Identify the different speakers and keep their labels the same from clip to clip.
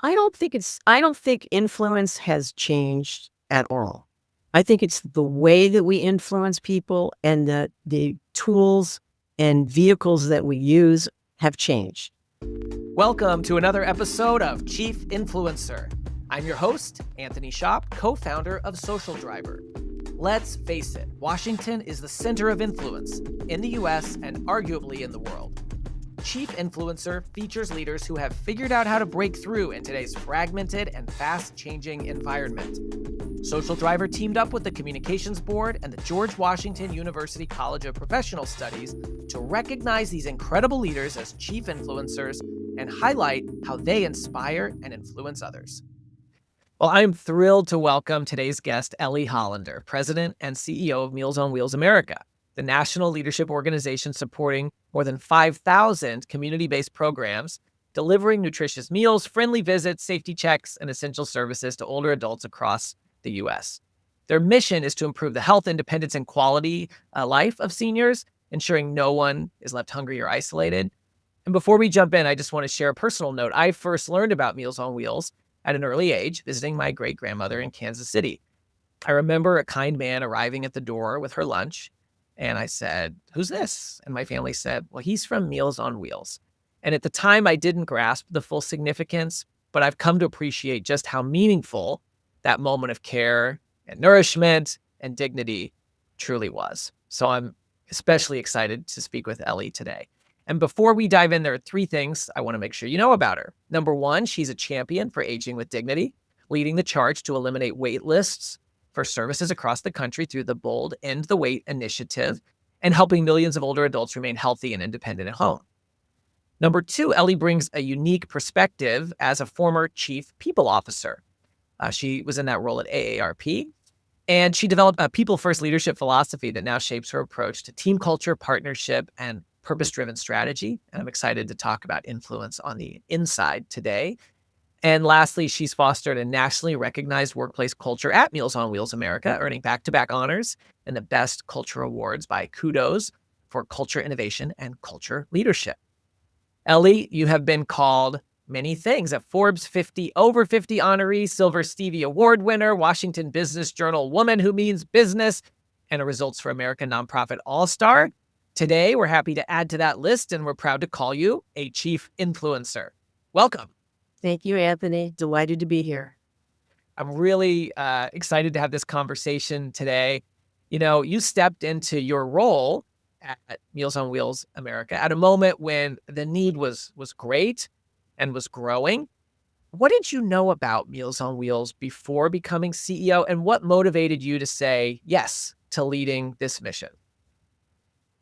Speaker 1: I don't think influence has changed at all. I think it's the way that we influence people and the tools and vehicles that we use have changed.
Speaker 2: Welcome to another episode of Chief Influencer. I'm your host, Anthony Shop, co-founder of Social Driver. Let's face it, Washington is the center of influence in the US and arguably in the world. Chief Influencer features leaders who have figured out how to break through in today's fragmented and fast-changing environment. Social Driver teamed up with the Communications Board and the George Washington University College of Professional Studies to recognize these incredible leaders as chief influencers and highlight how they inspire and influence others. Well, I'm thrilled to welcome today's guest, Ellie Hollander, President and CEO of Meals on Wheels America, the national leadership organization supporting more than 5,000 community-based programs, delivering nutritious meals, friendly visits, safety checks, and essential services to older adults across the U.S. Their mission is to improve the health, independence, and quality life of seniors, ensuring no one is left hungry or isolated. And before we jump in, I just want to share a personal note. I first learned about Meals on Wheels at an early age, visiting my great-grandmother in Kansas City. I remember a kind man arriving at the door with her lunch, and I said, "Who's this?" And my family said, "Well, he's from Meals on Wheels." And at the time, I didn't grasp the full significance, but I've come to appreciate just how meaningful that moment of care and nourishment and dignity truly was. So I'm especially excited to speak with Ellie today. And before we dive in, there are three things I want to make sure you know about her. Number one, she's a champion for aging with dignity, leading the charge to eliminate wait lists for services across the country through the Bold End the Wait initiative and helping millions of older adults remain healthy and independent at home. Number two, Ellie brings a unique perspective as a former chief people officer. She was in that role at AARP, and she developed a people-first leadership philosophy that now shapes her approach to team culture, partnership, and purpose-driven strategy. And I'm excited to talk about influence on the inside today. And lastly, she's fostered a nationally recognized workplace culture at Meals on Wheels America, earning back-to-back honors and the Best Culture Awards by Kudos for culture innovation and culture leadership. Ellie, you have been called many things: a Forbes 50 over 50 honoree, Silver Stevie Award winner, Washington Business Journal Woman Who Means Business, and a Results for America nonprofit all-star. Today, we're happy to add to that list, and we're proud to call you a chief influencer. Welcome.
Speaker 1: Thank you, Anthony. Delighted to be here.
Speaker 2: I'm really excited to have this conversation today. You know, you stepped into your role at Meals on Wheels America at a moment when the need was great and was growing. What did you know about Meals on Wheels before becoming CEO, and what motivated you to say yes to leading this mission?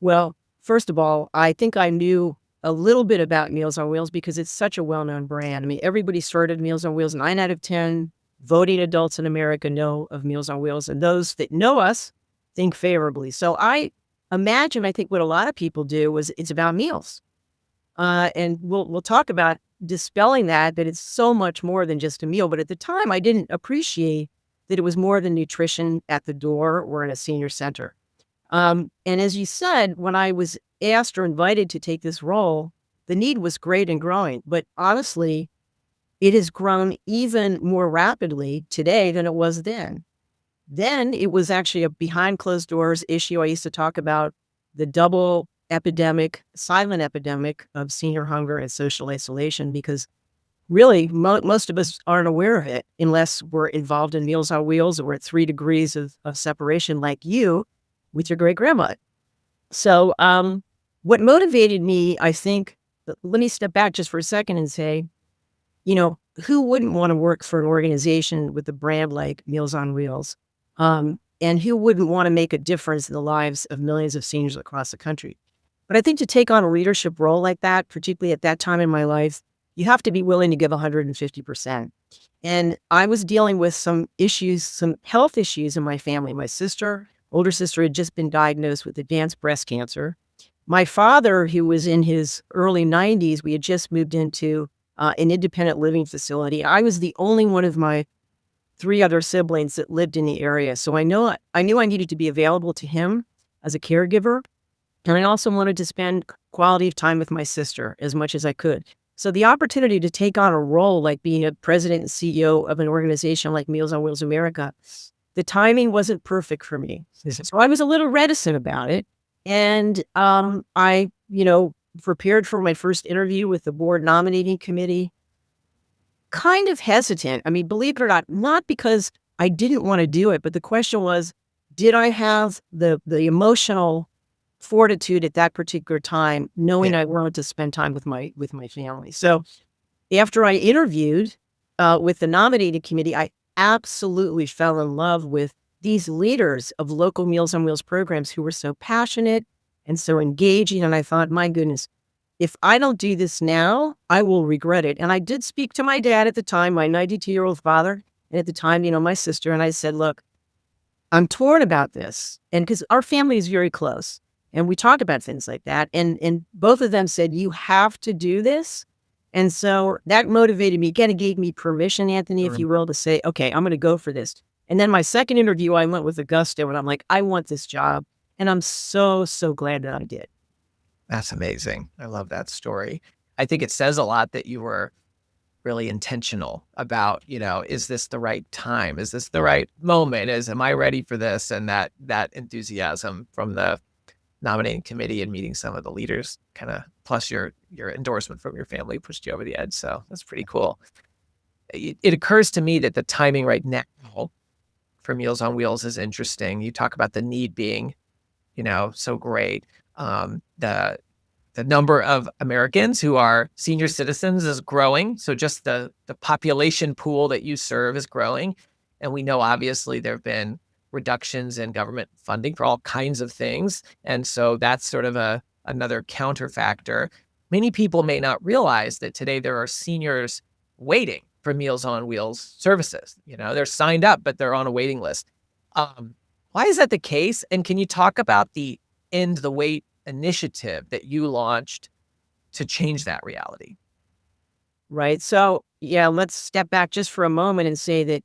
Speaker 1: Well, first of all, I think I knew a little bit about Meals on Wheels because it's such a well-known brand. I mean, everybody started Meals on Wheels. 9 out of 10 voting adults in America know of Meals on Wheels, and those that know us think favorably. So I think what a lot of people do was it's about meals. And we'll talk about dispelling that it's so much more than just a meal. But at the time, I didn't appreciate that it was more than nutrition at the door or in a senior center. And as you said, when I was asked or invited to take this role, the need was great and growing. But honestly, it has grown even more rapidly today than it was then. Then it was actually a behind closed doors issue. I used to talk about the double epidemic, silent epidemic of senior hunger and social isolation, because really most of us aren't aware of it unless we're involved in Meals on Wheels or we're at 3 degrees of separation like you with your great grandma. So what motivated me, I think, let me step back just for a second and say, who wouldn't want to work for an organization with a brand like Meals on Wheels? And who wouldn't want to make a difference in the lives of millions of seniors across the country? But I think to take on a leadership role like that, particularly at that time in my life, you have to be willing to give 150%. And I was dealing with some issues, some health issues in my family. My older sister, had just been diagnosed with advanced breast cancer. My father, who was in his early 90s, we had just moved into an independent living facility. I was the only one of my 3 other siblings that lived in the area. So I knew I needed to be available to him as a caregiver. And I also wanted to spend quality of time with my sister as much as I could. So the opportunity to take on a role like being a president and CEO of an organization like Meals on Wheels America, the timing wasn't perfect for me. So I was a little reticent about it. And I, prepared for my first interview with the board nominating committee, kind of hesitant. I mean, believe it or not because I didn't want to do it, but the question was, did I have the emotional fortitude at that particular time, knowing
Speaker 2: Yeah.
Speaker 1: I wanted to spend time with my family? So after I interviewed with the nominating committee, I absolutely fell in love with these leaders of local Meals on Wheels programs who were so passionate and so engaging. And I thought, my goodness, if I don't do this now, I will regret it. And I did speak to my dad at the time, my 92-year-old father, and at the time, my sister, and I said, look, I'm torn about this. And because our family is very close and we talk about things like that. And both of them said, you have to do this. And so that motivated me, kind of gave me permission, Anthony, if you will, to say, okay, I'm going to go for this. And then my second interview, I went with a gusto and I'm like, I want this job. And I'm so, so glad that I did.
Speaker 2: That's amazing. I love that story. I think it says a lot that you were really intentional about, is this the right time? Is this the right moment? Am I ready for this? And that enthusiasm from the nominating committee and meeting some of the leaders, kind of plus your endorsement from your family pushed you over the edge. So that's pretty cool. It occurs to me that the timing right now for Meals on Wheels is interesting. You talk about the need being, so great. The number of Americans who are senior citizens is growing. So just the population pool that you serve is growing. And we know, obviously, there have been reductions in government funding for all kinds of things. And so that's sort of another counter factor. Many people may not realize that today there are seniors waiting for Meals on Wheels services. They're signed up, but they're on a waiting list. Why is that the case? And can you talk about the End the Wait initiative that you launched to change that reality?
Speaker 1: Right. So, yeah, let's step back just for a moment and say that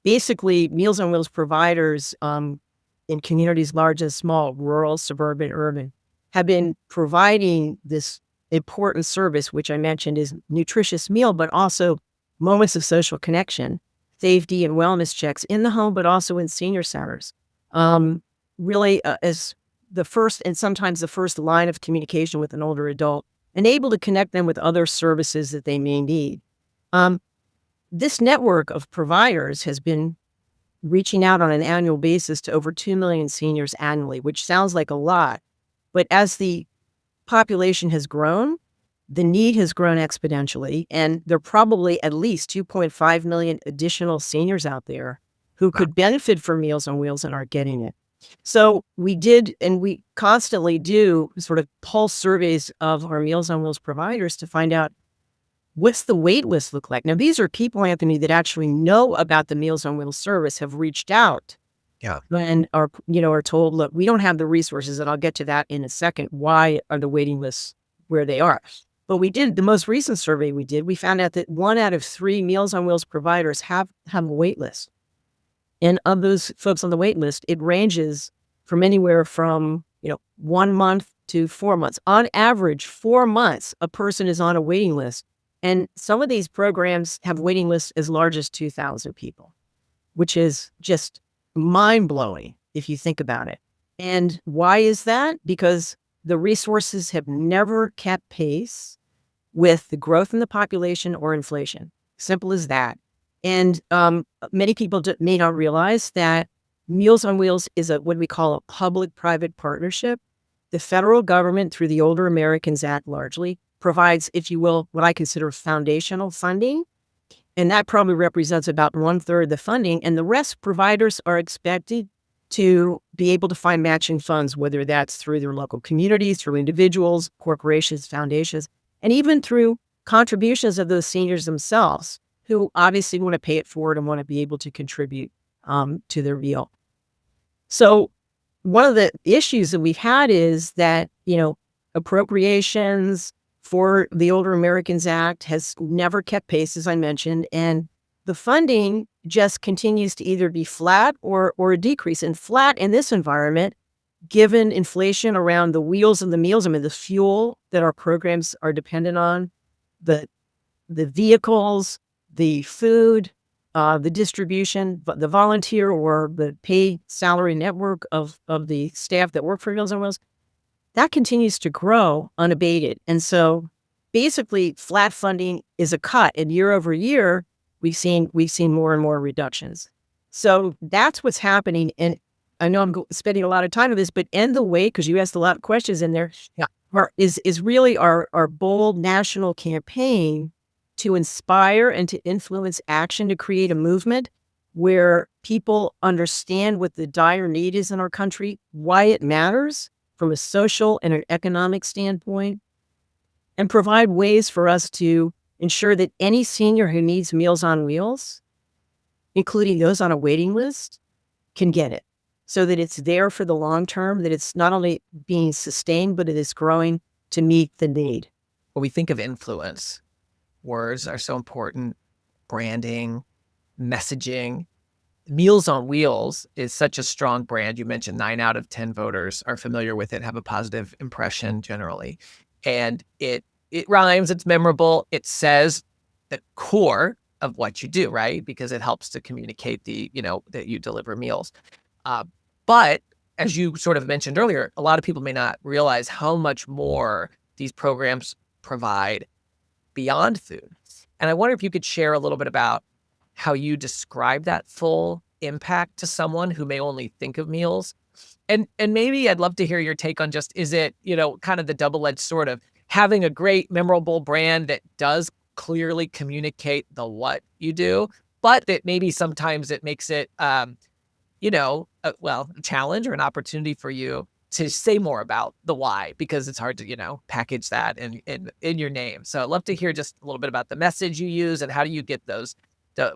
Speaker 1: basically Meals on Wheels providers in communities large and small, rural, suburban, urban, have been providing this important service, which I mentioned is nutritious meal, but also moments of social connection, safety and wellness checks in the home, but also in senior centers. Really, as the first and sometimes the first line of communication with an older adult, and able to connect them with other services that they may need. This network of providers has been reaching out on an annual basis to over 2 million seniors annually, which sounds like a lot. But as the population has grown, the need has grown exponentially, and there are probably at least 2.5 million additional seniors out there who could benefit from Meals on Wheels and aren't getting it. So we did, and we constantly do sort of pulse surveys of our Meals on Wheels providers to find out what's the wait list look like. Now, these are people, Anthony, that actually know about the Meals on Wheels service, have reached out,
Speaker 2: Yeah.
Speaker 1: and are told, look, we don't have the resources, and I'll get to that in a second. Why are the waiting lists where they are? But we did the most recent survey we did. We found out that 1 out of 3 Meals on Wheels providers have a wait list. And of those folks on the wait list, it ranges from anywhere from, 1 month to 4 months. On average, 4 months, a person is on a waiting list. And some of these programs have waiting lists as large as 2,000 people, which is just mind-blowing if you think about it. And why is that? Because the resources have never kept pace with the growth in the population or inflation. Simple as that. And many people may not realize that Meals on Wheels is what we call a public-private partnership. The federal government, through the Older Americans Act largely, provides, if you will, what I consider foundational funding. And that probably represents about 1/3 of the funding. And the rest, providers are expected to be able to find matching funds, whether that's through their local communities, through individuals, corporations, foundations, and even through contributions of those seniors themselves, who obviously want to pay it forward and want to be able to contribute to their meal. So one of the issues that we've had is that, appropriations for the Older Americans Act has never kept pace, as I mentioned, and the funding just continues to either be flat or a decrease. And flat in this environment, given inflation around the wheels and the meals, I mean, the fuel that our programs are dependent on, the the vehicles, the food, the distribution, the volunteer or the paid salary network of the staff that work for Meals on Wheels, that continues to grow unabated. And so basically flat funding is a cut, and year over year, we've seen more and more reductions. So that's what's happening. And I know I'm spending a lot of time on this, but end the way, because you asked a lot of questions in there,
Speaker 2: Yeah.
Speaker 1: is really our bold national campaign to inspire and to influence action to create a movement where people understand what the dire need is in our country, why it matters from a social and an economic standpoint, and provide ways for us to ensure that any senior who needs Meals on Wheels, including those on a waiting list, can get it so that it's there for the long term, that it's not only being sustained, but it is growing to meet the need.
Speaker 2: When we think of influence, words are so important. Branding, messaging. Meals on Wheels is such a strong brand. You mentioned 9 out of 10 voters are familiar with it, have a positive impression generally. And it rhymes, it's memorable. It says the core of what you do, right? Because it helps to communicate that you deliver meals. But as you sort of mentioned earlier, a lot of people may not realize how much more these programs provide beyond food. And I wonder if you could share a little bit about how you describe that full impact to someone who may only think of meals. And maybe I'd love to hear your take on just, is it, kind of the double-edged sword of having a great, memorable brand that does clearly communicate the what you do, but that maybe sometimes it makes it, a challenge or an opportunity for you to say more about the why, because it's hard to, package that in your name. So I'd love to hear just a little bit about the message you use and how do you get those,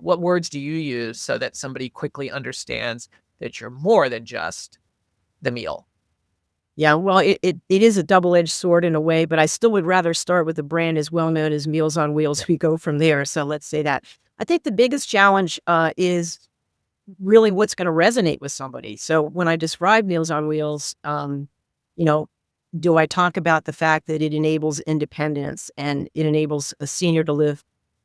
Speaker 2: what words do you use so that somebody quickly understands that you're more than just the meal?
Speaker 1: Yeah, well, it is a double-edged sword in a way, but I still would rather start with a brand as well known as Meals on Wheels. We go from there. So let's say that. I think the biggest challenge is really what's going to resonate with somebody. So when I describe Meals on Wheels, you know, do I talk about the fact that it enables independence and it enables a senior to live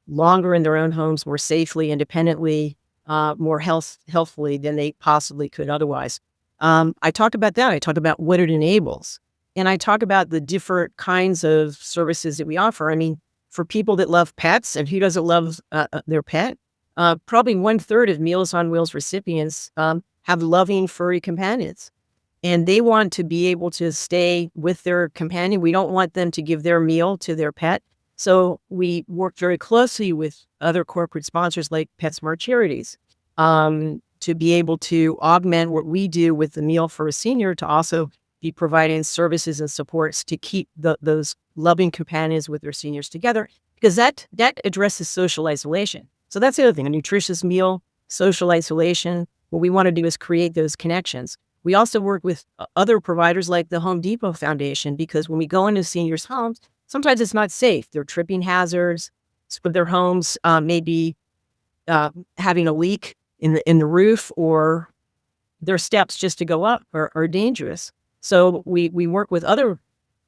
Speaker 1: longer in their own homes, more safely, independently, more healthfully than they possibly could otherwise? I talk about that. I talk about what it enables. And I talk about the different kinds of services that we offer. I mean, for people that love pets, and who doesn't love their pet? Probably 1/3 of Meals on Wheels recipients have loving furry companions, and they want to be able to stay with their companion. We don't want them to give their meal to their pet. So we work very closely with other corporate sponsors like PetSmart Charities to be able to augment what we do with the meal for a senior, to also be providing services and supports to keep those loving companions with their seniors together, because that addresses social isolation. So that's the other thing, a nutritious meal, social isolation. What we want to do is create those connections. We also work with other providers like the Home Depot Foundation, because when we go into seniors' homes, sometimes it's not safe. There are tripping hazards. So their homes may be having a leak in the roof, or their steps just to go up are dangerous. So we work with other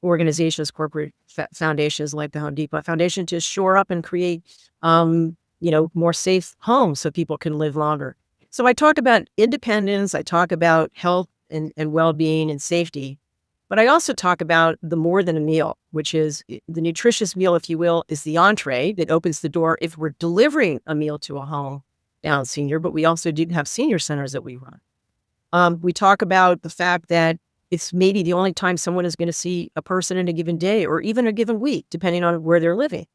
Speaker 1: organizations, corporate foundations like the Home Depot Foundation, to shore up and create more safe homes so people can live longer. So I talk about independence, I talk about health and well-being and safety, but I also talk about the more than a meal, which is the nutritious meal, if you will, is the entree that opens the door if we're delivering a meal to a home down senior, but we also do have senior centers that we run. We talk about the fact that it's maybe the only time someone is going to see a person in a given day or even a given week, depending on where they're living.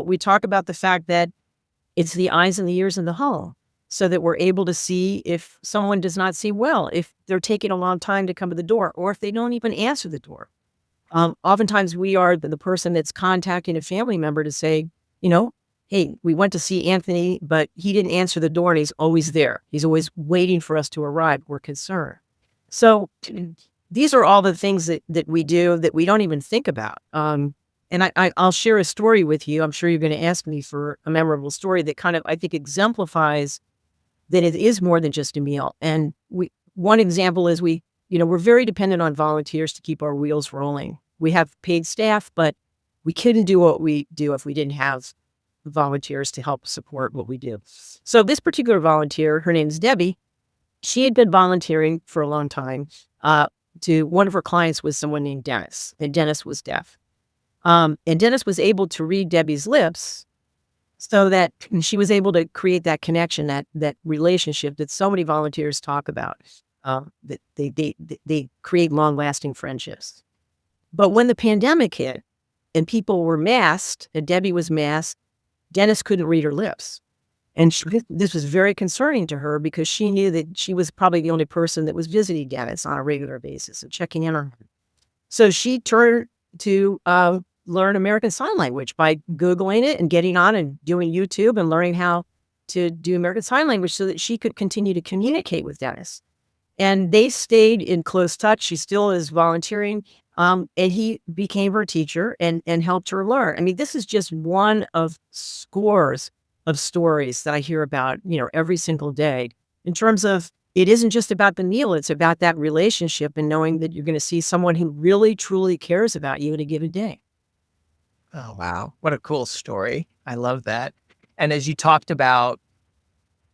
Speaker 1: We talk about the fact that it's the eyes and the ears in the home, so that we're able to see if someone does not see well, if they're taking a long time to come to the door, or if they don't even answer the door. Oftentimes we are the person that's contacting a family member to say, hey, we went to see Anthony, but he didn't answer the door, and he's always there. He's always waiting for us to arrive. We're concerned. So these are all the things that we do that we don't even think about. And I'll share a story with you. I'm sure you're going to ask me for a memorable story that kind of, I think, exemplifies that it is more than just a meal. And one example is we're very dependent on volunteers to keep our wheels rolling. We have paid staff, but we couldn't do what we do if we didn't have volunteers to help support what we do. So this particular volunteer, her name is Debbie. She had been volunteering for a long time. To one of her clients was someone named Dennis, and Dennis was deaf. And Dennis was able to read Debbie's lips so that she was able to create that connection, that relationship that so many volunteers talk about. That they create long lasting friendships. But when the pandemic hit and people were masked, and Debbie was masked, Dennis couldn't read her lips. And this was very concerning to her because she knew that she was probably the only person that was visiting Dennis on a regular basis and checking in on her. So she turned to learn American Sign Language by Googling it and getting on and doing YouTube and learning how to do American Sign Language so that she could continue to communicate with Dennis. And they stayed in close touch. She still is volunteering. And he became her teacher and helped her learn. I mean, this is just one of scores of stories that I hear about, every single day in terms of it isn't just about the meal. It's about that relationship and knowing that you're going to see someone who really, truly cares about you in a given day.
Speaker 2: Oh, wow. What a cool story. I love that. And as you talked about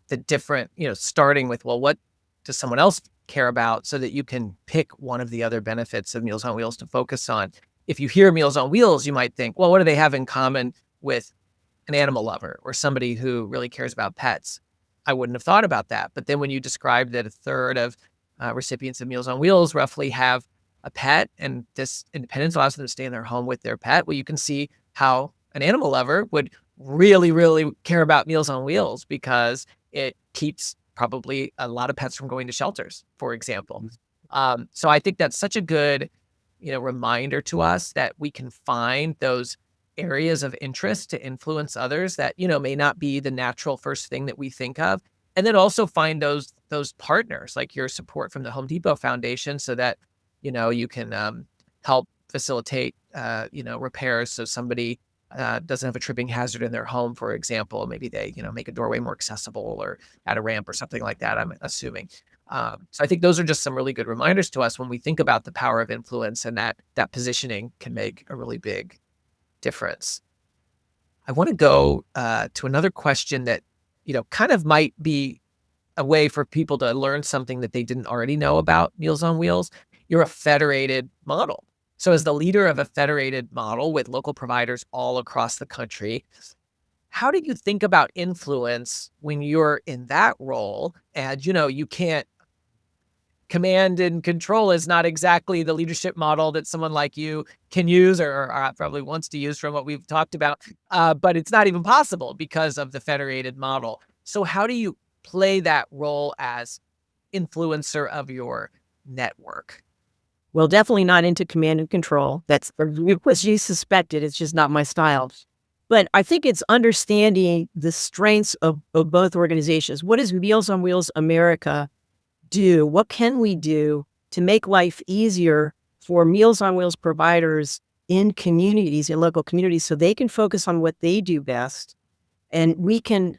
Speaker 2: the different, starting with, well, what does someone else care about so that you can pick one of the other benefits of Meals on Wheels to focus on. If you hear Meals on Wheels, you might think, well, what do they have in common with an animal lover or somebody who really cares about pets? I wouldn't have thought about that. But then when you described that a third of recipients of Meals on Wheels roughly have a pet, and this independence allows them to stay in their home with their pet, well, you can see how an animal lover would really, really care about Meals on Wheels because it keeps probably a lot of pets from going to shelters, for example. So I think that's such a good, reminder to us that we can find those areas of interest to influence others that, may not be the natural first thing that we think of. And then also find those partners like your support from the Home Depot Foundation so that, you can help facilitate, repairs. So somebody doesn't have a tripping hazard in their home, for example. Maybe they, make a doorway more accessible or add a ramp or something like that, I'm assuming. So I think those are just some really good reminders to us when we think about the power of influence and that positioning can make a really big difference. I want to go to another question that, kind of might be a way for people to learn something that they didn't already know about Meals on Wheels. You're a federated model. So as the leader of a federated model with local providers all across the country, how do you think about influence when you're in that role? And, you can't command and control is not exactly the leadership model that someone like you can use or probably wants to use from what we've talked about. But it's not even possible because of the federated model. So how do you play that role as influencer of your network?
Speaker 1: Well, definitely not into command and control. That's what you suspected. It's just not my style. But I think it's understanding the strengths of both organizations. What does Meals on Wheels America do? What can we do to make life easier for Meals on Wheels providers in communities, in local communities, so they can focus on what they do best and we can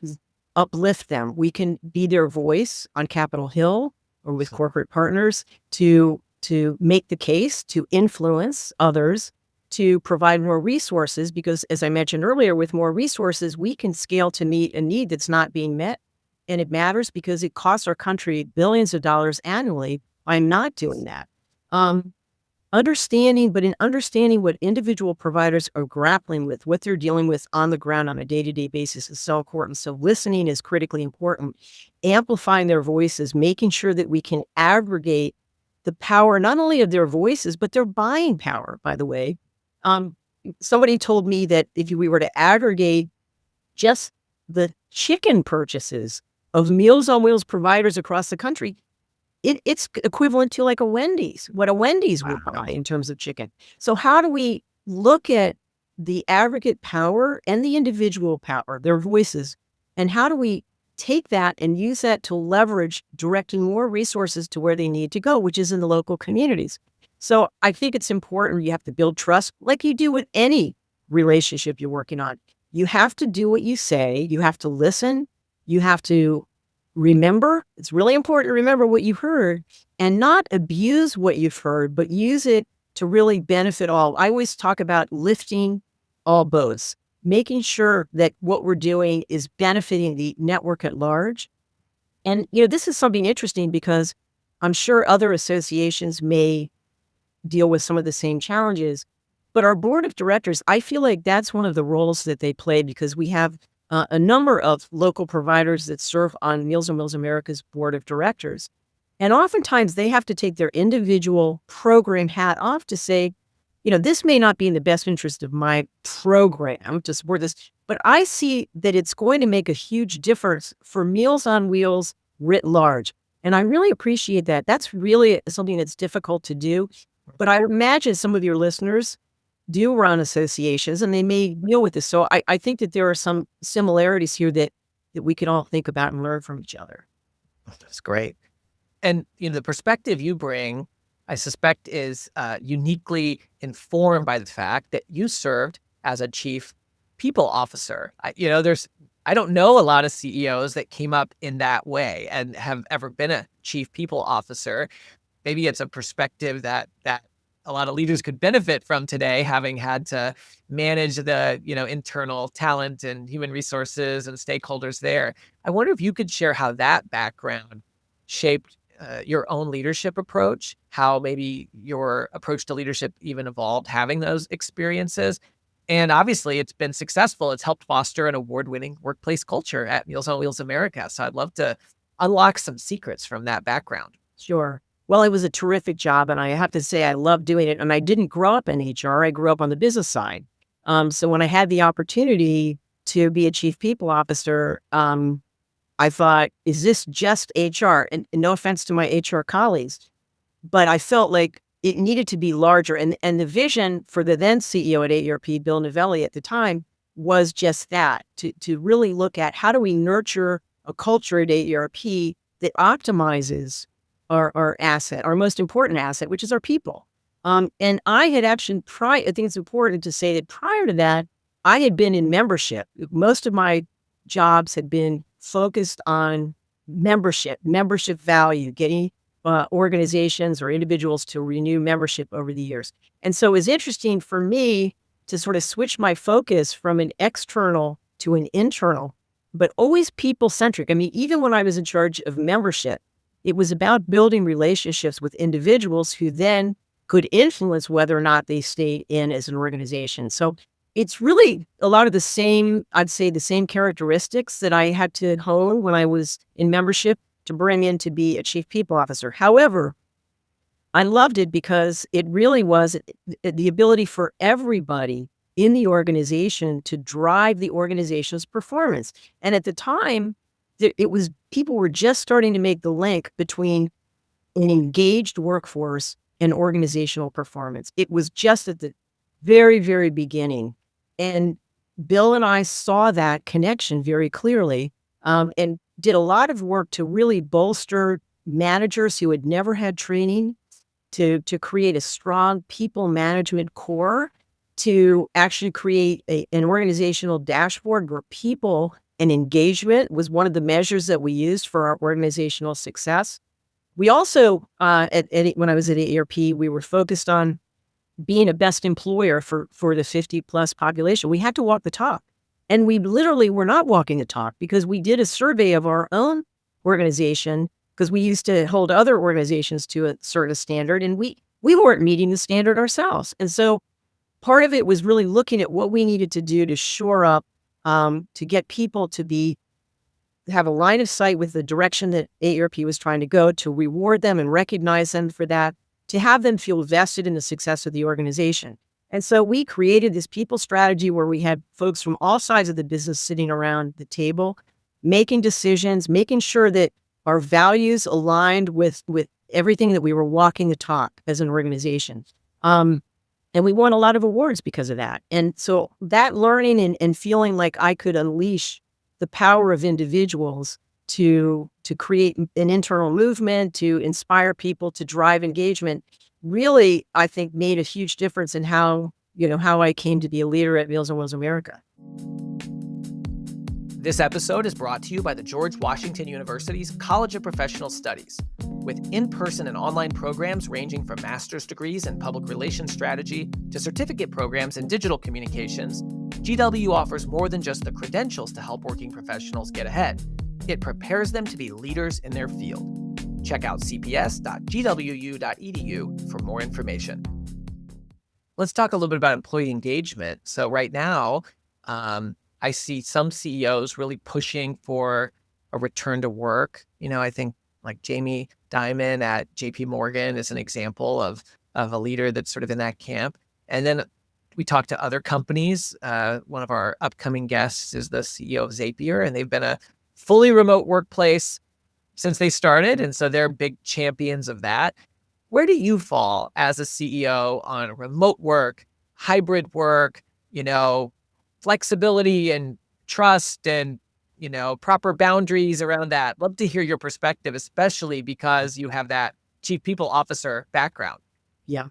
Speaker 1: uplift them. We can be their voice on Capitol Hill or with corporate partners to make the case, to influence others, to provide more resources, because as I mentioned earlier, with more resources, we can scale to meet a need that's not being met. And it matters because it costs our country billions of dollars annually by not doing that. Understanding what individual providers are grappling with, what they're dealing with on the ground on a day-to-day basis is so important. So listening is critically important. Amplifying their voices, making sure that we can aggregate the power, not only of their voices, but their buying power, by the way. Somebody told me that if we were to aggregate just the chicken purchases of Meals on Wheels providers across the country, it's equivalent to like a Wendy's, what a Wendy's would buy in terms of chicken. So how do we look at the aggregate power and the individual power, their voices, and how do we take that and use that to leverage directing more resources to where they need to go, which is in the local communities? So I think it's important. You have to build trust like you do with any relationship you're working on. You have to do what you say. You have to listen. You have to remember. It's really important to remember what you heard and not abuse what you've heard, but use it to really benefit all. I always talk about lifting all boats, making sure that what we're doing is benefiting the network at large. And, this is something interesting because I'm sure other associations may deal with some of the same challenges. But our board of directors, I feel like that's one of the roles that they play because we have a number of local providers that serve on Meals on Wheels America's board of directors. And oftentimes they have to take their individual program hat off to say, this may not be in the best interest of my program to support this, but I see that it's going to make a huge difference for Meals on Wheels writ large. And I really appreciate that. That's really something that's difficult to do. But I imagine some of your listeners do run associations and they may deal with this. So I think that there are some similarities here that we can all think about and learn from each other.
Speaker 2: That's great. And the perspective you bring, I suspect, is uniquely informed by the fact that you served as a chief people officer. I don't know a lot of CEOs that came up in that way and have ever been a chief people officer. Maybe it's a perspective that a lot of leaders could benefit from today, having had to manage the internal talent and human resources and stakeholders there. I wonder if you could share how that background shaped your own leadership approach, how maybe your approach to leadership even evolved having those experiences. And obviously, it's been successful. It's helped foster an award-winning workplace culture at Meals on Wheels America. So I'd love to unlock some secrets from that background.
Speaker 1: Sure. Well, it was a terrific job, and I have to say I love doing it. And I didn't grow up in HR. I grew up on the business side. So when I had the opportunity to be a chief people officer, I thought, is this just HR? And no offense to my HR colleagues, but I felt like it needed to be larger. And the vision for the then CEO at AARP, Bill Novelli at the time, was just that, to really look at how do we nurture a culture at AARP that optimizes our asset, our most important asset, which is our people. And I had actually, I think it's important to say that prior to that, I had been in membership. Most of my jobs had been focused on membership value, getting organizations or individuals to renew membership over the years. And so it was interesting for me to sort of switch my focus from an external to an internal, but always people-centric. I mean, even when I was in charge of membership, it was about building relationships with individuals who then could influence whether or not they stayed in as an organization. So it's really a lot of the same, I'd say the same characteristics that I had to hone when I was in membership to bring in to be a chief people officer. However, I loved it because it really was the ability for everybody in the organization to drive the organization's performance. And at the time, it was people were just starting to make the link between an engaged workforce and organizational performance. It was just at the very, very beginning. And Bill and I saw that connection very clearly and did a lot of work to really bolster managers who had never had training, to create a strong people management core, to actually create an organizational dashboard where people and engagement was one of the measures that we used for our organizational success. We also, when I was at AARP, we were focused on being a best employer for the 50 plus population. We had to walk the talk. And we literally were not walking the talk because we did a survey of our own organization because we used to hold other organizations to a certain standard and we weren't meeting the standard ourselves. And so part of it was really looking at what we needed to do to shore up, to get people to have a line of sight with the direction that AARP was trying to go, to reward them and recognize them for that, to have them feel vested in the success of the organization. And so we created this people strategy where we had folks from all sides of the business sitting around the table, making decisions, making sure that our values aligned with everything that we were walking the talk as an organization. And we won a lot of awards because of that. And so that learning and feeling like I could unleash the power of individuals to create an internal movement, to inspire people, to drive engagement, really, I think, made a huge difference in how I came to be a leader at Meals on Wheels America.
Speaker 2: This episode is brought to you by the George Washington University's College of Professional Studies. With in-person and online programs ranging from master's degrees in public relations strategy to certificate programs in digital communications, GW offers more than just the credentials to help working professionals get ahead. It prepares them to be leaders in their field. Check out cps.gwu.edu for more information. Let's talk a little bit about employee engagement. So right now, I see some CEOs really pushing for a return to work. I think like Jamie Dimon at JP Morgan is an example of a leader that's sort of in that camp. And then we talk to other companies. One of our upcoming guests is the CEO of Zapier, and they've been a fully remote workplace since they started. And so they're big champions of that. Where do you fall as a CEO on remote work, hybrid work, flexibility and trust and, proper boundaries around that? Love to hear your perspective, especially because you have that chief people officer background.
Speaker 1: Yeah.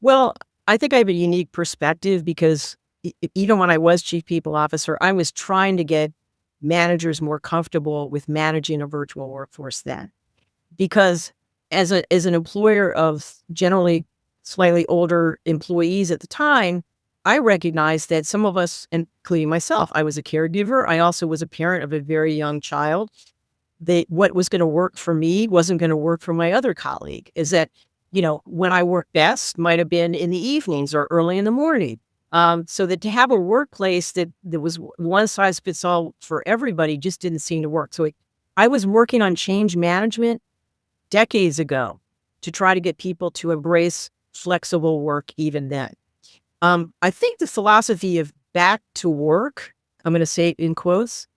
Speaker 1: Well, I think I have a unique perspective because even when I was chief people officer, I was trying to get managers more comfortable with managing a virtual workforce then. Because as an employer of generally slightly older employees at the time, I recognized that some of us, including myself, I was a caregiver. I also was a parent of a very young child. What was going to work for me wasn't going to work for my other colleague. Is that, when I worked best might have been in the evenings or early in the morning. So that to have a workplace that was one size fits all for everybody just didn't seem to work. So I was working on change management decades ago to try to get people to embrace flexible work even then. I think the philosophy of back to work, I'm going to say it in quotes,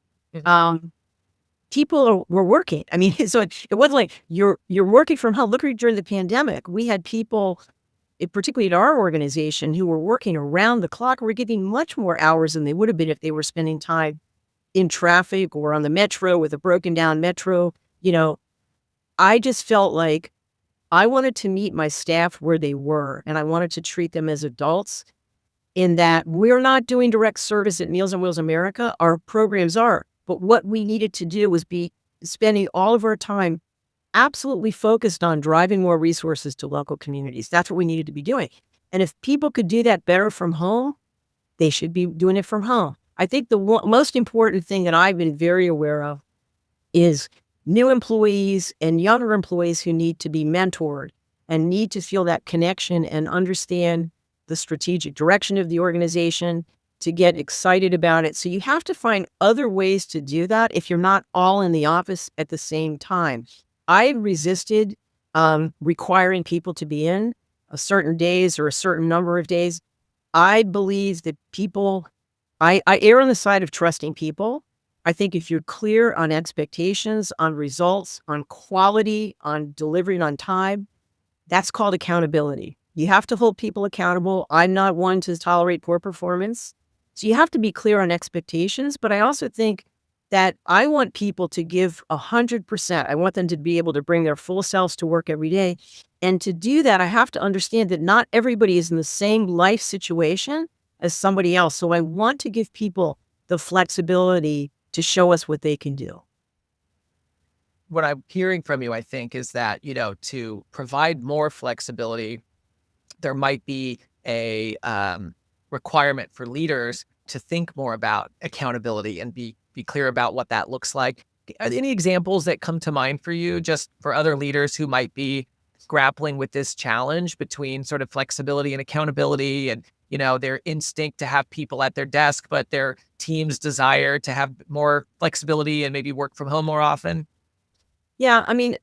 Speaker 1: people were working. I mean, so it wasn't like you're working from home. Look, during the pandemic, we had people, particularly in our organization, who were working around the clock. We're getting much more hours than they would have been if they were spending time in traffic or on the metro with a broken down metro. I just felt like I wanted to meet my staff where they were, and I wanted to treat them as adults in that we're not doing direct service at Meals on Wheels America. Our programs are, but what we needed to do was be spending all of our time absolutely focused on driving more resources to local communities. That's what we needed to be doing. And if people could do that better from home, they should be doing it from home. I think the most important thing that I've been very aware of is new employees and younger employees who need to be mentored and need to feel that connection and understand the strategic direction of the organization, to get excited about it. So you have to find other ways to do that if you're not all in the office at the same time. I resisted requiring people to be in a certain days or a certain number of days. I believe that I err on the side of trusting people. I think if you're clear on expectations, on results, on quality, on delivering on time, that's called accountability. You have to hold people accountable. I'm not one to tolerate poor performance. So you have to be clear on expectations. But I also think that I want people to give 100%. I want them to be able to bring their full selves to work every day. And to do that, I have to understand that not everybody is in the same life situation as somebody else. So I want to give people the flexibility to show us what they can do.
Speaker 2: What I'm hearing from you, I think, is that, to provide more flexibility, there might be a requirement for leaders to think more about accountability and be clear about what that looks like. Are there any examples that come to mind for you, just for other leaders who might be grappling with this challenge between sort of flexibility and accountability and, their instinct to have people at their desk, but their team's desire to have more flexibility and maybe work from home more often?
Speaker 1: Yeah, I mean,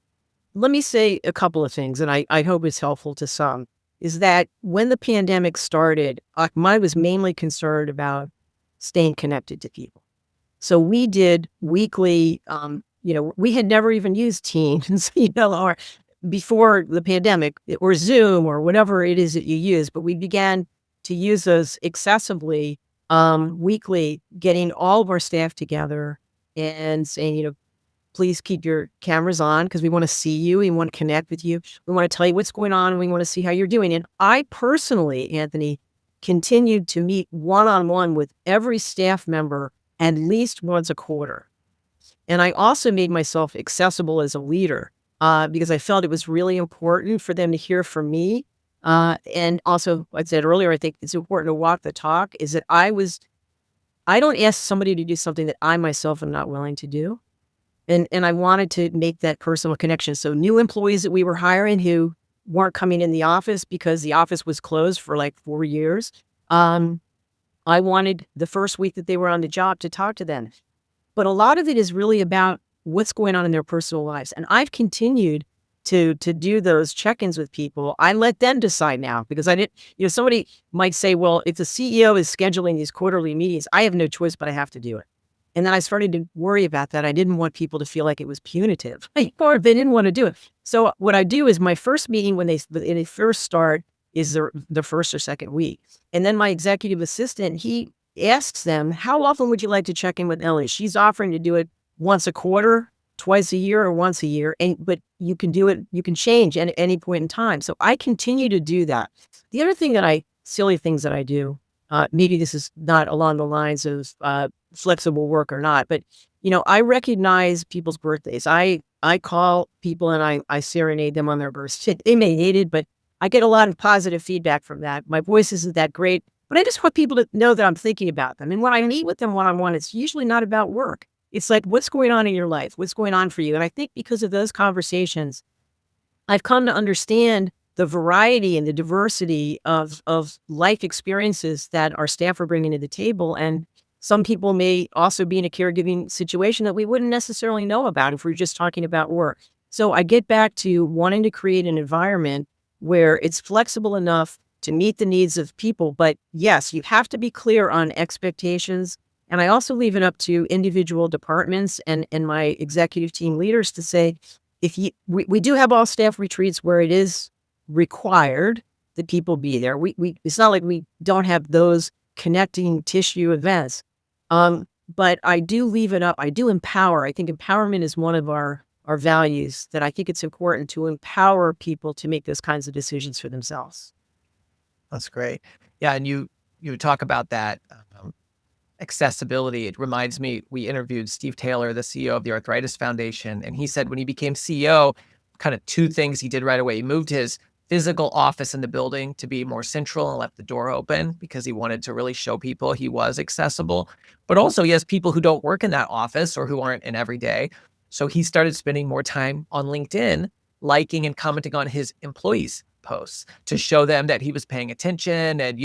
Speaker 1: let me say a couple of things, and I hope it's helpful to some, is that when the pandemic started, I was mainly concerned about staying connected to people. So we did weekly, we had never even used Teams, or before the pandemic, or Zoom, or whatever it is that you use, but we began to use those excessively weekly, getting all of our staff together and saying, please keep your cameras on because we want to see you. We want to connect with you. We want to tell you what's going on. And we want to see how you're doing. And I personally, Anthony, continued to meet one-on-one with every staff member at least once a quarter. And I also made myself accessible as a leader because I felt it was really important for them to hear from me. And also, like I said earlier, I think it's important to walk the talk, is that I was I don't ask somebody to do something that I myself am not willing to do. And I wanted to make that personal connection. So new employees that we were hiring who weren't coming in the office because the office was closed for like 4 years, um, I wanted the first week that they were on the job to talk to them. But a lot of it is really about what's going on in their personal lives. And I've continued to do those check-ins with people. I let them decide now because I didn't, somebody might say, well, if the CEO is scheduling these quarterly meetings, I have no choice, but I have to do it. And then I started to worry about that. I didn't want people to feel like it was punitive or they didn't want to do it. So what I do is my first meeting when they first start is the first or second week. And then my executive assistant, he asks them, how often would you like to check in with Ellie? She's offering to do it once a quarter, twice a year, or once a year. But you can do it, you can change at any point in time. So I continue to do that. The other thing silly things that I do, maybe this is not along the lines of flexible work or not, but I recognize people's birthdays. I call people and I serenade them on their birthday. They may hate it, but I get a lot of positive feedback from that. My voice isn't that great, but I just want people to know that I'm thinking about them. And when I meet with them one-on-one, it's usually not about work. It's like, what's going on in your life? What's going on for you? And I think because of those conversations, I've come to understand the variety and the diversity of life experiences that our staff are bringing to the table. And some people may also be in a caregiving situation that we wouldn't necessarily know about if we're just talking about work. So I get back to wanting to create an environment where it's flexible enough to meet the needs of people. But yes, you have to be clear on expectations. And I also leave it up to individual departments and my executive team leaders to say, we do have all staff retreats where it is required that people be there. It's not like we don't have those connecting tissue events. But I do leave it up. I do empower. I think empowerment is one of our values that I think it's important to empower people to make those kinds of decisions for themselves.
Speaker 2: That's great. Yeah, and you talk about that accessibility. It reminds me, we interviewed Steve Taylor, the CEO of the Arthritis Foundation, and he said when he became CEO, kind of two things he did right away. He moved his physical office in the building to be more central and left the door open because he wanted to really show people he was accessible. But also he has people who don't work in that office or who aren't in every day. So he started spending more time on LinkedIn, liking and commenting on his employees' posts to show them that he was paying attention and,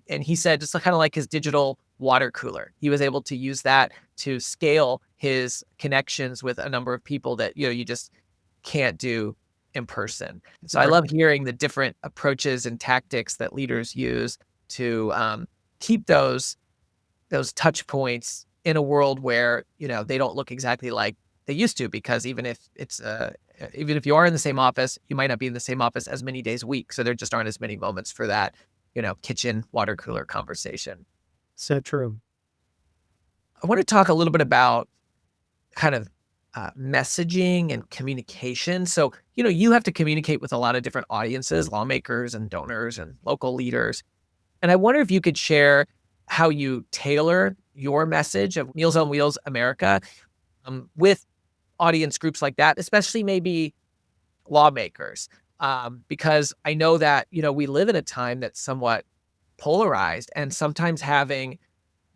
Speaker 2: and he said, just kind of like his digital water cooler. He was able to use that to scale his connections with a number of people that, you just can't do in person. So I love hearing the different approaches and tactics that leaders use to keep those touch points in a world where, they don't look exactly like they used to, because even if you are in the same office, you might not be in the same office as many days a week. So there just aren't as many moments for that, kitchen water cooler conversation.
Speaker 1: So true.
Speaker 2: I want to talk a little bit about kind of messaging and communication. So, you have to communicate with a lot of different audiences, lawmakers and donors and local leaders. And I wonder if you could share how you tailor your message of Meals on Wheels America with audience groups like that, especially maybe lawmakers, because I know that, we live in a time that's somewhat polarized, and sometimes having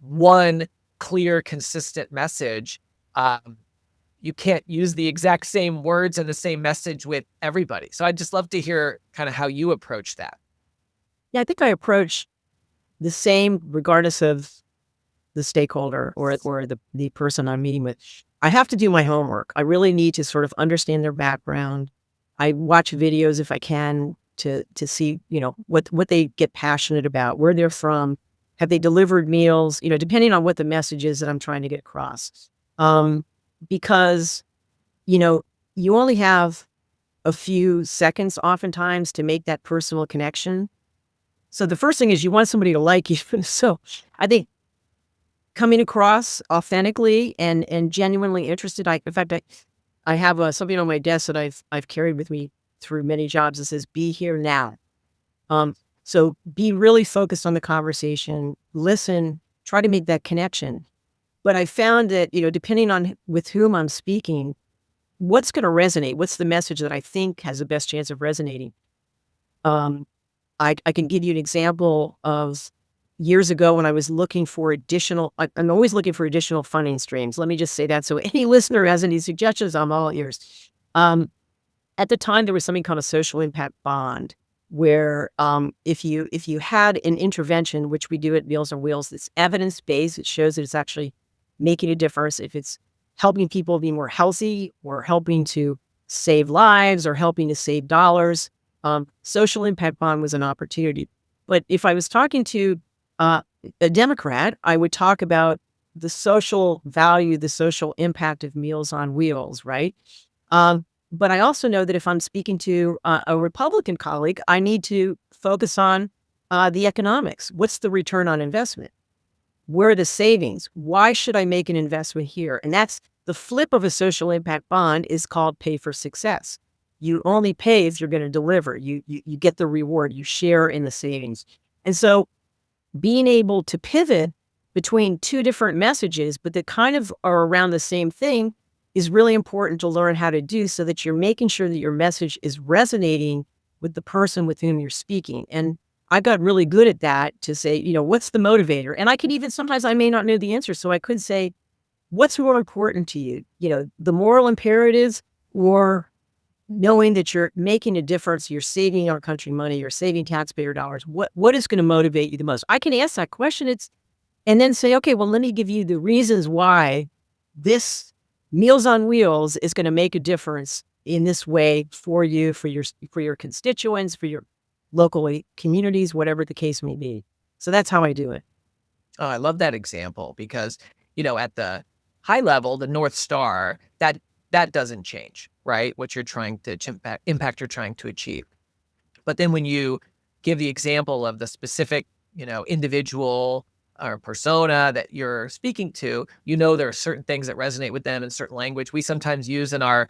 Speaker 2: one clear, consistent message, you can't use the exact same words and the same message with everybody. So I'd just love to hear kind of how you approach that.
Speaker 1: Yeah, I think I approach the same regardless of the stakeholder or the person I'm meeting with. I have to do my homework. I really need to sort of understand their background. I watch videos if I can to see, what they get passionate about, where they're from, have they delivered meals, depending on what the message is that I'm trying to get across. Because, you only have a few seconds oftentimes to make that personal connection. So the first thing is you want somebody to like you. So I think coming across authentically and genuinely interested. In fact, I have something on my desk that I've carried with me through many jobs that says, "Be here now." So be really focused on the conversation, listen, try to make that connection. But I found that, depending on with whom I'm speaking, what's going to resonate? What's the message that I think has the best chance of resonating? I can give you an example of years ago when I was looking for I'm always looking for additional funding streams. Let me just say that. So any listener who has any suggestions, I'm all ears. At the time, there was something called a social impact bond, where if you had an intervention, which we do at Meals on Wheels, that's evidence based, it shows that it's actually making a difference. If it's helping people be more healthy, or helping to save lives, or helping to save dollars, social impact bond was an opportunity. But if I was talking to a Democrat, I would talk about the social value, the social impact of Meals on Wheels, right? But I also know that if I'm speaking to a Republican colleague, I need to focus on the economics. What's the return on investment? Where are the savings? Why should I make an investment here? And that's the flip of a social impact bond, is called pay for success. You only pay if you're going to deliver. You get the reward. You share in the savings. And so being able to pivot between two different messages, but that kind of are around the same thing, is really important to learn how to do, so that you're making sure that your message is resonating with the person with whom you're speaking. And I got really good at that, to say, what's the motivator? And I could even, sometimes I may not know the answer. So I could say, what's more important to you? The moral imperatives, or knowing that you're making a difference, you're saving our country money, you're saving taxpayer dollars. What is going to motivate you the most? I can ask that question. And then say, okay, well, let me give you the reasons why this Meals on Wheels is going to make a difference in this way for you, for your constituents, for your local communities, whatever the case may be. So that's how I do it.
Speaker 2: Oh, I love that example because, at the high level, the North Star, that doesn't change, right? What you're trying to impact you're trying to achieve. But then when you give the example of the specific, individual or persona that you're speaking to, there are certain things that resonate with them in certain language. We sometimes use in our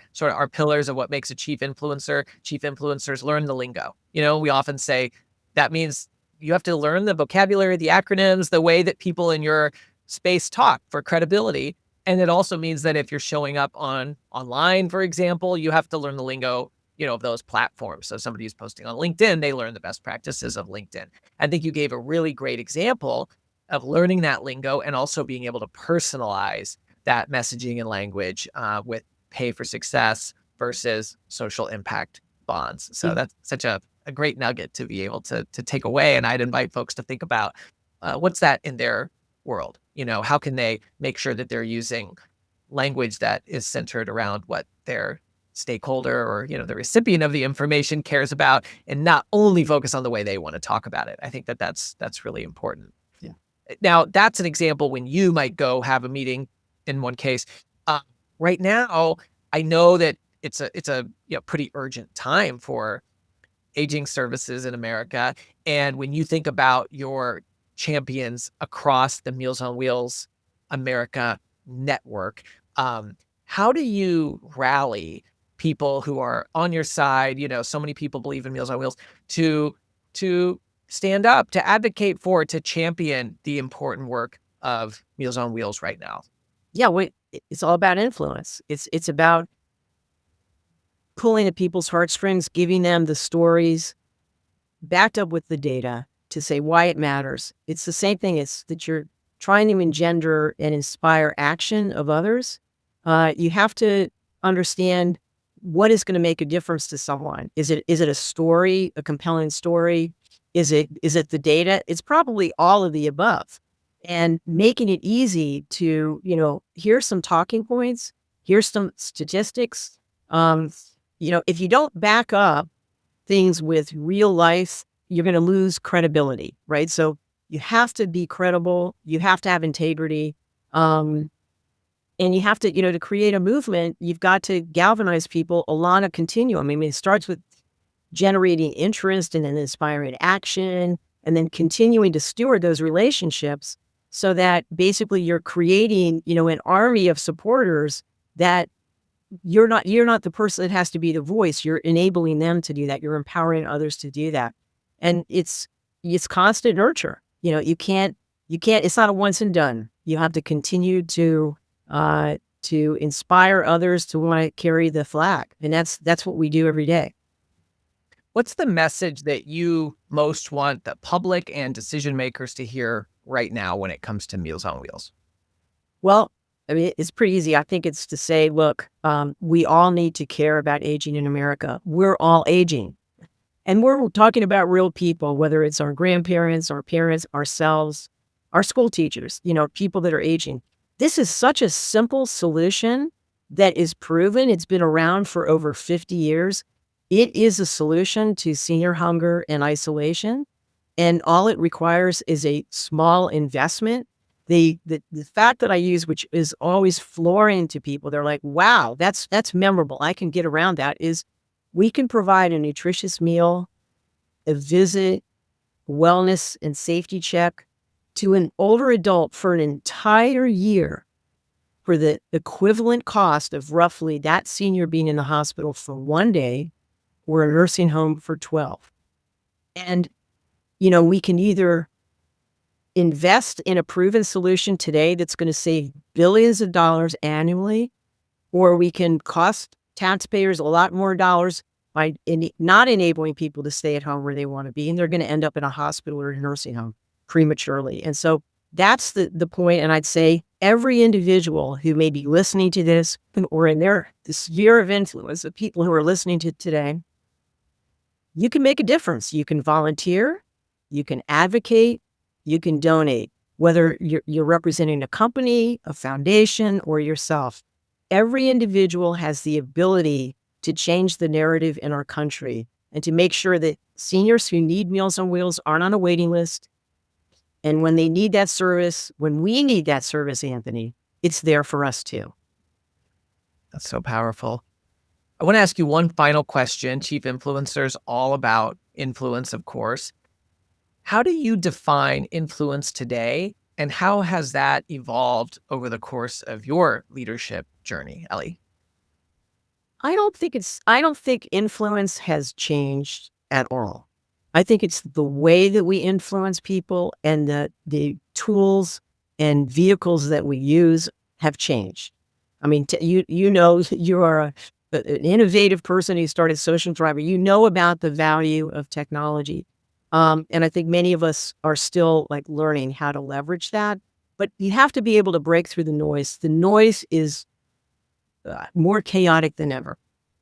Speaker 2: pillars of what makes a chief influencer. Chief influencers learn the lingo. We often say that means you have to learn the vocabulary, the acronyms, the way that people in your space talk for credibility. And it also means that if you're showing up online, for example, you have to learn the lingo, of those platforms. So somebody who's posting on LinkedIn, they learn the best practices of LinkedIn. I think you gave a really great example of learning that lingo and also being able to personalize that messaging and language with pay for success versus social impact bonds. So that's such a great nugget to be able to take away. And I'd invite folks to think about what's that in their world? How can they make sure that they're using language that is centered around what their stakeholder or, the recipient of the information cares about, and not only focus on the way they want to talk about it. I think that's really important.
Speaker 1: Yeah.
Speaker 2: Now, that's an example when you might go have a meeting in one case. Right now, I know that it's a pretty urgent time for aging services in America. And when you think about your champions across the Meals on Wheels America network, how do you rally people who are on your side? So many people believe in Meals on Wheels to stand up, to advocate for, to champion the important work of Meals on Wheels right now.
Speaker 1: Yeah, it's all about influence. It's about pulling at people's heartstrings, giving them the stories, backed up with the data, to say why it matters. It's the same thing. It's that you're trying to engender and inspire action of others. You have to understand what is going to make a difference to someone. Is it a story, a compelling story? Is it the data? It's probably all of the above. And making it easy to, here's some talking points, here's some statistics. If you don't back up things with real life, you're going to lose credibility, right? So you have to be credible. You have to have integrity. And you have to, to create a movement, you've got to galvanize people along a continuum. I mean, it starts with generating interest and then inspiring action, and then continuing to steward those relationships, so that basically you're creating, an army of supporters that you're not the person that has to be the voice. You're enabling them to do that. You're empowering others to do that. And it's constant nurture. You can't, it's not a once and done. You have to continue to inspire others to want to carry the flag. And that's what we do every day.
Speaker 2: What's the message that you most want the public and decision makers to hear right now when it comes to Meals on Wheels?
Speaker 1: Well, I mean, it's pretty easy. I think it's to say, look, we all need to care about aging in America. We're all aging. And we're talking about real people, whether it's our grandparents, our parents, ourselves, our school teachers, people that are aging. This is such a simple solution that is proven. It's been around for over 50 years. It is a solution to senior hunger and isolation. And all it requires is a small investment. The fact that I use, which is always flooring to people, they're like, wow, that's memorable. I can get around that, is we can provide a nutritious meal, a visit, wellness and safety check to an older adult for an entire year for the equivalent cost of roughly that senior being in the hospital for 1 day or a nursing home for 12. And, we can either invest in a proven solution today that's going to save billions of dollars annually, or we can cost taxpayers a lot more dollars by not enabling people to stay at home where they want to be, and they're going to end up in a hospital or a nursing home prematurely. And so that's the point. And I'd say every individual who may be listening to this or in the sphere of influence of people who are listening to today, you can make a difference. You can volunteer, you can advocate, you can donate, whether you're representing a company, a foundation, or yourself. Every individual has the ability to change the narrative in our country and to make sure that seniors who need Meals on Wheels aren't on a waiting list. And when they need that service, when we need that service, Anthony, it's there for us too.
Speaker 2: That's so powerful. I want to ask you one final question. Chief Influencer's all about influence, of course. How do you define influence today, and how has that evolved over the course of your leadership journey, Ellie?
Speaker 1: I don't think influence has changed at all. I think it's the way that we influence people and the tools and vehicles that we use have changed. I mean, you are an innovative person who started Social Driver. You know about the value of technology. And I think many of us are still like learning how to leverage that, but you have to be able to break through the noise. The noise is more chaotic than ever.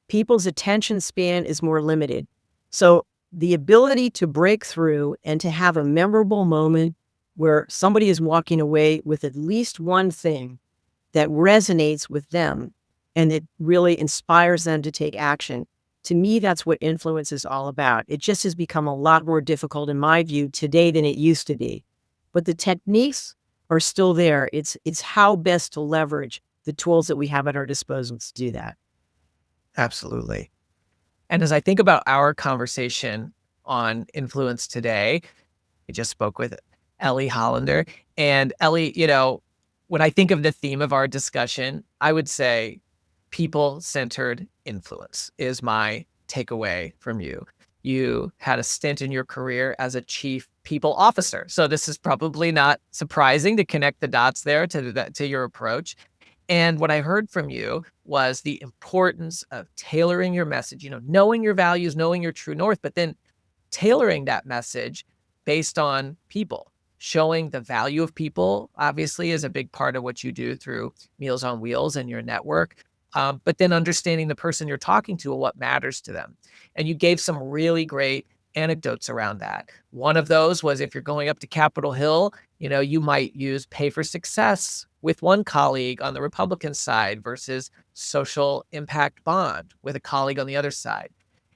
Speaker 1: People's attention span is more limited. So the ability to break through and to have a memorable moment where somebody is walking away with at least one thing that resonates with them and it really inspires them to take action. To me, that's what influence is all about. It just has become a lot more difficult, in my view, today than it used to be. But the techniques are still there. It's how best to leverage the tools that we have at our disposal to do that.
Speaker 2: Absolutely. And as I think about our conversation on influence today, I just spoke with Ellie Hollander. And Ellie, when I think of the theme of our discussion, I would say people-centered influence is my takeaway from you. You had a stint in your career as a chief people officer. So this is probably not surprising to connect the dots there to your approach. And what I heard from you was the importance of tailoring your message, knowing your values, knowing your true north, but then tailoring that message based on people. Showing the value of people, obviously, is a big part of what you do through Meals on Wheels and your network. But then understanding the person you're talking to and what matters to them. And you gave some really great anecdotes around that. One of those was if you're going up to Capitol Hill, you might use pay for success with one colleague on the Republican side versus social impact bond with a colleague on the other side.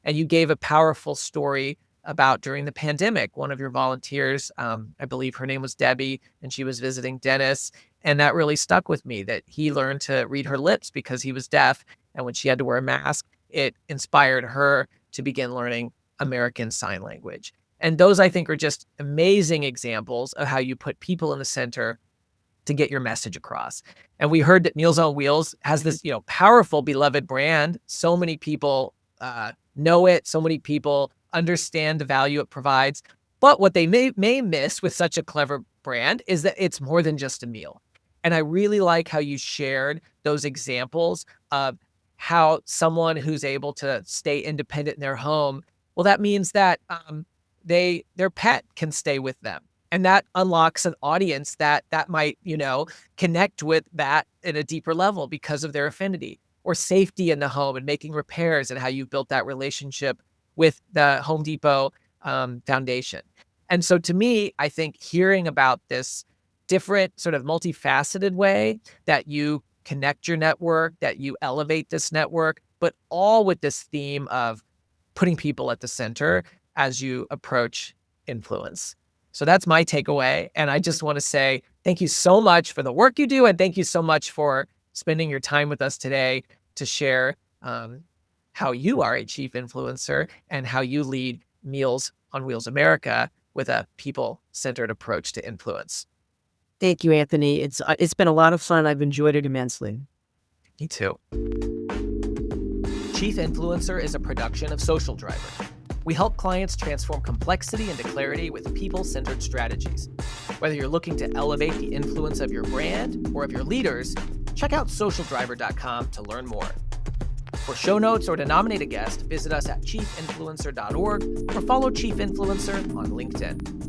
Speaker 2: And you gave a powerful story about during the pandemic, one of your volunteers, I believe her name was Debbie, and she was visiting Dennis. And that really stuck with me, that he learned to read her lips because he was deaf. And when she had to wear a mask, it inspired her to begin learning American Sign Language. And those, I think, are just amazing examples of how you put people in the center to get your message across. And we heard that Meals on Wheels has this, powerful, beloved brand. So many people know it. So many people understand the value it provides. But what they may miss with such a clever brand is that it's more than just a meal. And I really like how you shared those examples of how someone who's able to stay independent in their home Well, that means that their pet can stay with them. And that unlocks an audience that might, connect with that at a deeper level because of their affinity. Or safety in the home and making repairs, and how you've built that relationship with the Home Depot Foundation. And so to me, I think hearing about this different sort of multifaceted way that you connect your network, that you elevate this network, but all with this theme of putting people at the center as you approach influence. So that's my takeaway. And I just want to say thank you so much for the work you do. And thank you so much for spending your time with us today to share how you are a chief influencer and how you lead Meals on Wheels America with a people-centered approach to influence.
Speaker 1: Thank you, Anthony. It's been a lot of fun. I've enjoyed it immensely.
Speaker 2: Me too. Chief Influencer is a production of Social Driver. We help clients transform complexity into clarity with people-centered strategies. Whether you're looking to elevate the influence of your brand or of your leaders, check out socialdriver.com to learn more. For show notes or to nominate a guest, visit us at chiefinfluencer.org or follow Chief Influencer on LinkedIn.